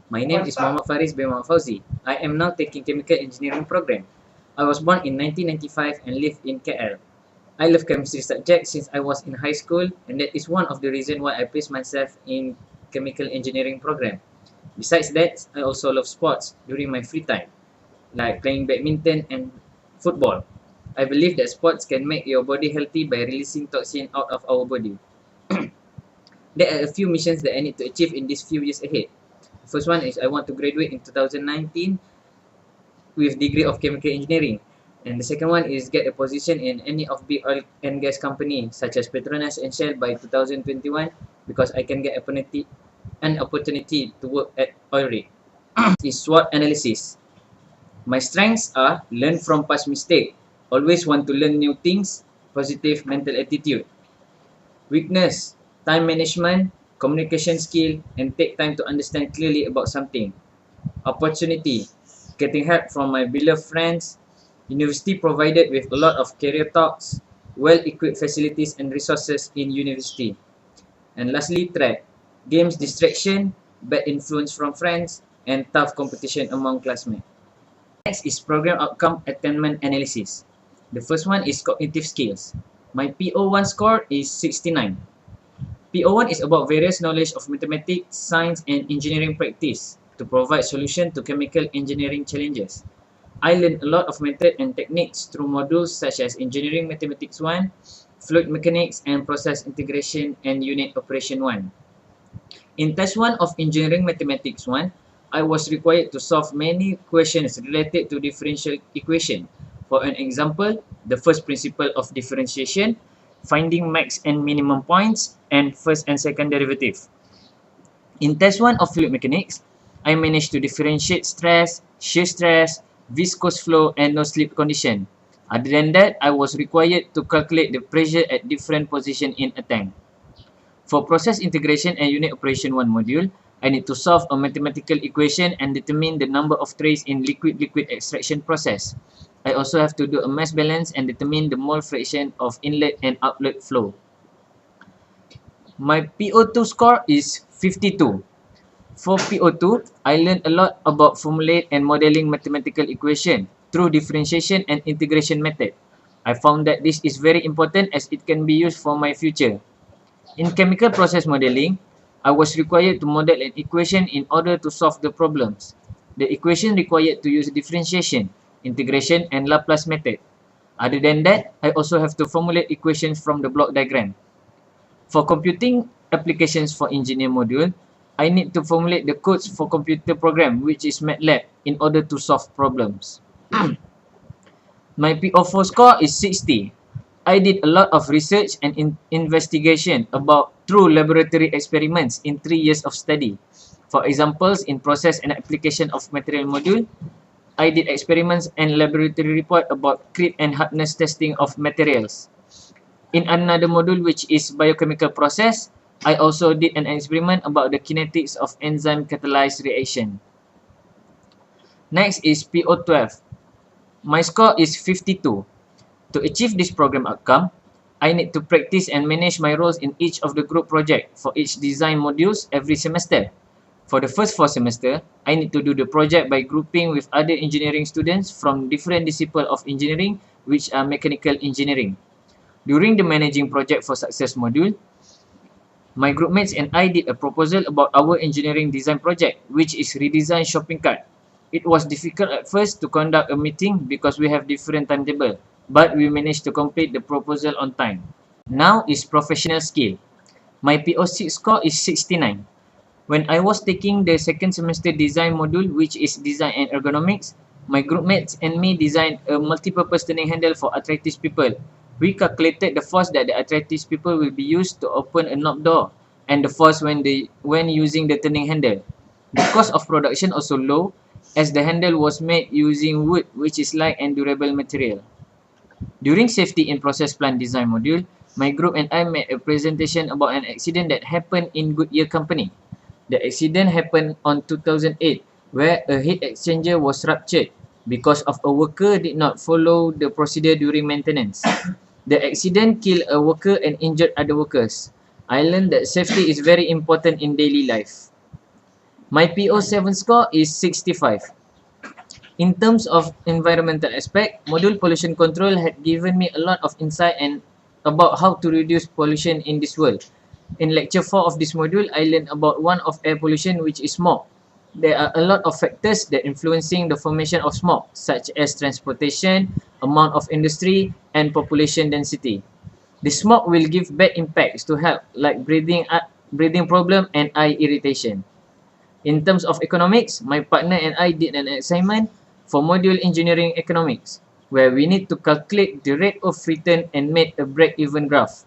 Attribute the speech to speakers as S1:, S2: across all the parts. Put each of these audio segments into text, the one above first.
S1: My name is Muhammad Faris bin Muhammad Fauzi. I am now taking chemical engineering program. I was born in 1995 and live in KL. I love chemistry subject since I was in high school, and that is one of the reasons why I placed myself in chemical engineering program. Besides that, I also love sports during my free time, like playing badminton and football. I believe that sports can make your body healthy by releasing toxin out of our body. There are a few missions that I need to achieve in these few years ahead. The first one is I want to graduate in 2019 with degree of chemical engineering. And the second one is get a position in any of the oil and gas company such as Petronas and Shell by 2021 because I can get an opportunity to work at oil rig. Is SWOT analysis. My strengths are learn from past mistake, always want to learn new things, positive mental attitude. Weakness, time management, communication skill, and take time to understand clearly about something. Opportunity, getting help from my beloved friends, university provided with a lot of career talks, well-equipped facilities and resources in university. And lastly, threat, games distraction, bad influence from friends, and tough competition among classmates. Next is program outcome attainment analysis. The first one is cognitive skills. My PO1 score is 69. PO1 is about various knowledge of mathematics, science, and engineering practice to provide solution to chemical engineering challenges. I learned a lot of method and techniques through modules such as Engineering Mathematics 1, Fluid Mechanics, and Process Integration and Unit Operation 1. In Test 1 of Engineering Mathematics 1, I was required to solve many questions related to differential equation. For an example, the first principle of differentiation, finding max and minimum points, and first and second derivative. In Test 1 of Fluid Mechanics, I managed to differentiate stress, shear stress, viscous flow, and no-slip condition. Other than that, I was required to calculate the pressure at different positions in a tank. For process integration and unit operation 1 module, I need to solve a mathematical equation and determine the number of trays in liquid-liquid extraction process. I also have to do a mass balance and determine the mole fraction of inlet and outlet flow. My PO2 score is 52. For PO2, I learned a lot about formulate and modeling mathematical equation through differentiation and integration method. I found that this is very important as it can be used for my future. In chemical process modeling, I was required to model an equation in order to solve the problems. The equation required to use differentiation, integration, and Laplace method. Other than that, I also have to formulate equations from the block diagram. For computing applications for engineer module, I need to formulate the codes for computer program, which is MATLAB, in order to solve problems. My PO4 score is 60. I did a lot of research and investigation about true laboratory experiments in 3 years of study. For examples, in process and application of material module, I did experiments and laboratory report about creep and hardness testing of materials. In another module, which is biochemical process, I also did an experiment about the kinetics of enzyme catalyzed reaction. Next is PO12. My score is 52. To achieve this program outcome, I need to practice and manage my roles in each of the group project for each design modules every semester. For the first 4 semesters, I need to do the project by grouping with other engineering students from different disciplines of engineering, which are mechanical engineering. During the managing project for success module, my group mates and I did a proposal about our engineering design project, which is redesign shopping cart. It was difficult at first to conduct a meeting because we have different timetable, but we managed to complete the proposal on time. Now is professional skill. My PO6 score is 69. When I was taking the second semester design module, which is design and ergonomics, my group mates and me designed a multi-purpose turning handle for arthritis people. We calculated the force that the arthritis people will be used to open a knob door and the force when using the turning handle. The cost of production also low as the handle was made using wood, which is light and durable material. During safety in process plant design module, my group and I made a presentation about an accident that happened in Goodyear company. The accident happened on 2008 where a heat exchanger was ruptured because of a worker did not follow the procedure during maintenance. The accident killed a worker and injured other workers. I learned that safety is very important in daily life. My PO7 score is 65. In terms of environmental aspect, module pollution control had given me a lot of insight and about how to reduce pollution in this world. In lecture 4 of this module, I learned about one of air pollution, which is smog. There are a lot of factors that influencing the formation of smog, such as transportation, amount of industry, and population density. The smog will give bad impacts to health, like breathing problem and eye irritation. In terms of economics, my partner and I did an assignment for module engineering economics, where we need to calculate the rate of return and make a break-even graph.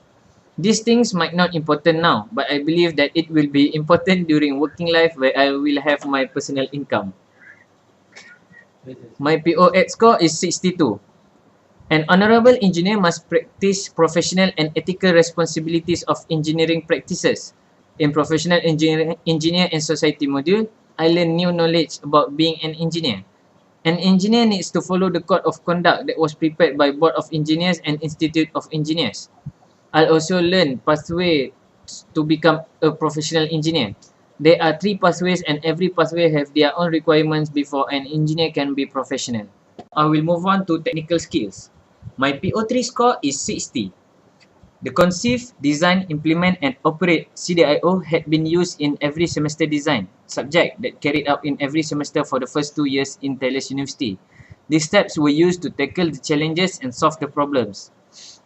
S1: These things might not important now, but I believe that it will be important during working life where I will have my personal income. My PO8 score is 62. An honorable engineer must practice professional and ethical responsibilities of engineering practices. In Professional Engineer and Society module, I learned new knowledge about being an engineer. An engineer needs to follow the code of conduct that was prepared by Board of Engineers and Institute of Engineers. I'll also learn pathways to become a professional engineer. There are 3 pathways and every pathway have their own requirements before an engineer can be professional. I will move on to technical skills. My PO3 score is 60. The conceive, design, implement and operate CDIO had been used in every semester design subject that carried out in every semester for the first 2 years in Taylor's University. These steps were used to tackle the challenges and solve the problems.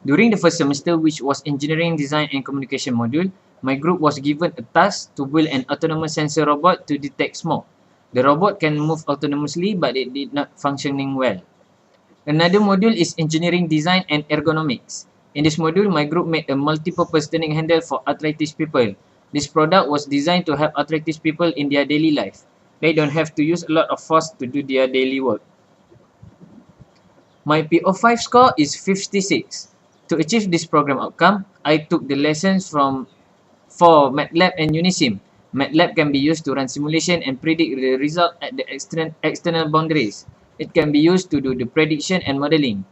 S1: During the first semester, which was Engineering, Design and Communication module, my group was given a task to build an autonomous sensor robot to detect smoke. The robot can move autonomously, but it did not functioning well. Another module is Engineering, Design and Ergonomics. In this module, my group made a multi-purpose turning handle for arthritis people. This product was designed to help arthritis people in their daily life. They don't have to use a lot of force to do their daily work. My PO5 score is 56. To achieve this program outcome, I took the lessons for MATLAB and Unisim. MATLAB can be used to run simulation and predict the result at the external boundaries. It can be used to do the prediction and modeling.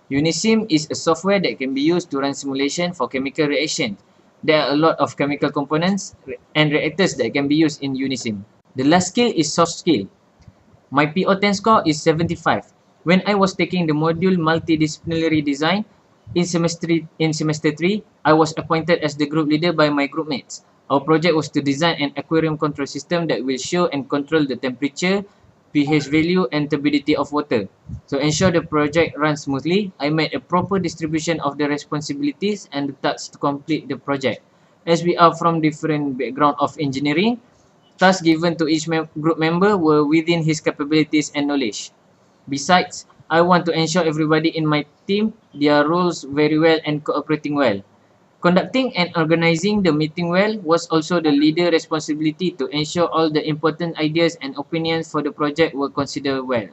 S1: Unisim is a software that can be used to run simulation for chemical reactions. There are a lot of chemical components and reactors that can be used in Unisim. The last skill is soft skill. My PO10 score is 75. When I was taking the module Multidisciplinary Design, in semester 3, I was appointed as the group leader by my group mates. Our project was to design an aquarium control system that will show and control the temperature, pH value and turbidity of water. To ensure the project runs smoothly, I made a proper distribution of the responsibilities and the tasks to complete the project. As we are from different background of engineering, tasks given to each group member were within his capabilities and knowledge. Besides, I want to ensure everybody in my team their roles very well and cooperating well. Conducting and organizing the meeting well was also the leader responsibility to ensure all the important ideas and opinions for the project were considered well.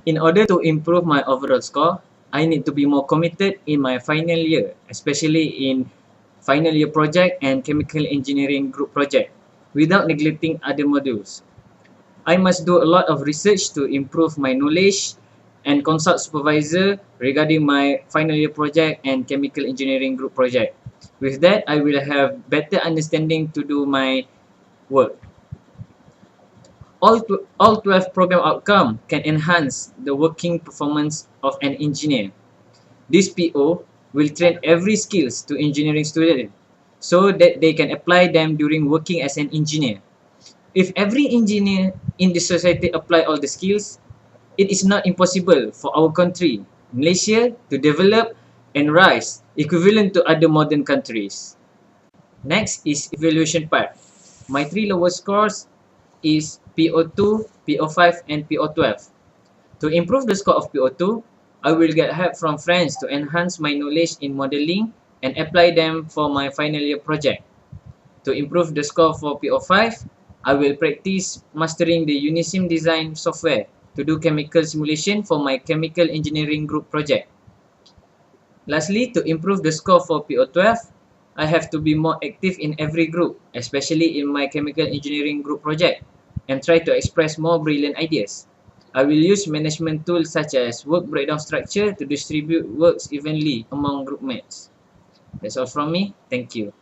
S1: In order to improve my overall score, I need to be more committed in my final year, especially in final year project and chemical engineering group project, without neglecting other modules. I must do a lot of research to improve my knowledge and consult supervisor regarding my final year project and chemical engineering group project. With that, I will have better understanding to do my work. All 12 program outcomes can enhance the working performance of an engineer. This PO will train every skills to engineering students so that they can apply them during working as an engineer. If every engineer in the society apply all the skills, it is not impossible for our country, Malaysia, to develop and rise equivalent to other modern countries. Next is evaluation part. My 3 lowest scores is PO2, PO5 and PO12. To improve the score of PO2, I will get help from friends to enhance my knowledge in modeling and apply them for my final year project. To improve the score for PO5, I will practice mastering the Unisim design software to do chemical simulation for my chemical engineering group project. Lastly, to improve the score for PO12, I have to be more active in every group, especially in my chemical engineering group project, and try to express more brilliant ideas. I will use management tools such as work breakdown structure to distribute works evenly among group mates. That's all from me. Thank you.